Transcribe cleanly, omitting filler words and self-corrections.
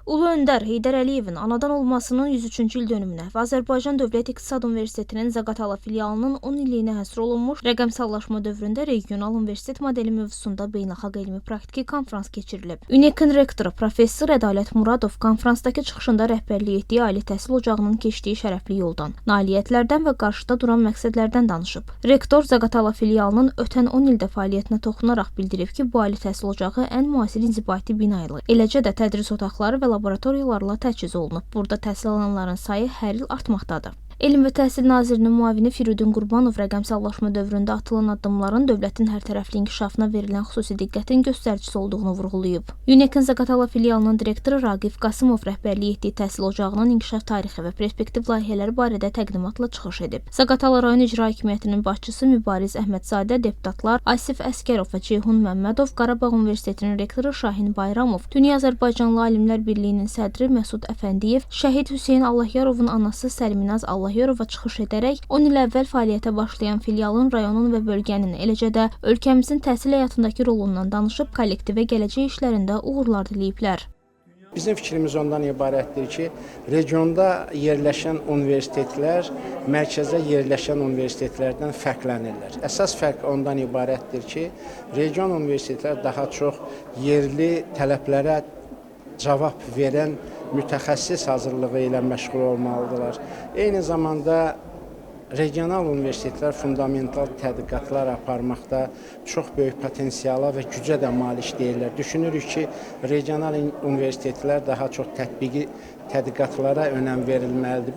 Ulu Öndər Heydər Əliyevin anadan olmasının 103-cü il dönümünə və Azərbaycan Dövlət İqtisad Universitetinin Zaqatala filialının 10 illiyinə həsr olunmuş rəqəmsallaşma dövründə regional universitet modeli mövzusunda beynəlxalq elmi praktiki konfrans keçirilib. UNEK-in rektoru Professor Ədalət Muradov konfransdakı çıxışında rəhbərlik etdiyi ali təhsil ocağının keçdiyi şərəfli yoldan, nailiyyətlərdən və qarşıda duran məqsədlərdən danışıb. Rektor Zaqatala filialının ötən 10 ildə fəaliyyətinə toxunaraq bildirib ki, bu ali təhsil ocağı ən müasir inzibati bina ilə, eləcə də tədris otaqları və laboratoriyalarla təchiz olunub. Burada təhsil alanların sayı hər il artmaqdadır. Elm və Təhsil Nazirinin müavini Firudin Qurbanov rəqəmsallaşma dövründə atılan addımların dövlətin hərtərəfli inkişafına verilən xüsusi diqqətin göstəricisi olduğunu vurğulayıb. UNEK-in Zaqatala filialının direktoru Raqif Qasımov rəhbərlik etdiyi təhsil ocağının inkişaf tarixi və perspektiv layihələri barədə təqdimatla çıxış edib. Zaqatala rayon icra hakimiyyətinin başçısı Mübariz Əhmədzadə, deputatlar Asif Əskərov və Ceyhun Məmmədov, Qarabağ Universitetinin rektoru Şahin Bayramov, Dünya Azərbaycanlı Alimlər Birliyinin sədri Məsud Əfəndiyev, Şəhid Hüseyn Allahyarovun anası Səlminaz Allahyarova çıxış edərək 10 il əvvəl fəaliyyətə başlayan filialın rayonun və bölgənin, eləcə də ölkəmizin təhsil həyatındakı rolundan danışıb, kollektivə gələcək işlərində uğurlar diləyiblər. Bizim fikrimiz ondan ibarətdir ki, regionda yerləşən universitetlər mərkəzdə yerləşən universitetlərdən fərqlənirlər. Əsas fərq ondan ibarətdir ki, region universitetlər daha çox yerli tələblərə cavab verən mütəxəssis hazırlığı ilə məşğul olmalıdırlar. Eyni zamanda regional universitetlər fundamental tədqiqatlar aparmaqda çox böyük potensiala və gücə də malik deyirlər. Düşünürük ki, regional universitetlər daha çox tətbiqi tədqiqatlara önəm verilməlidir.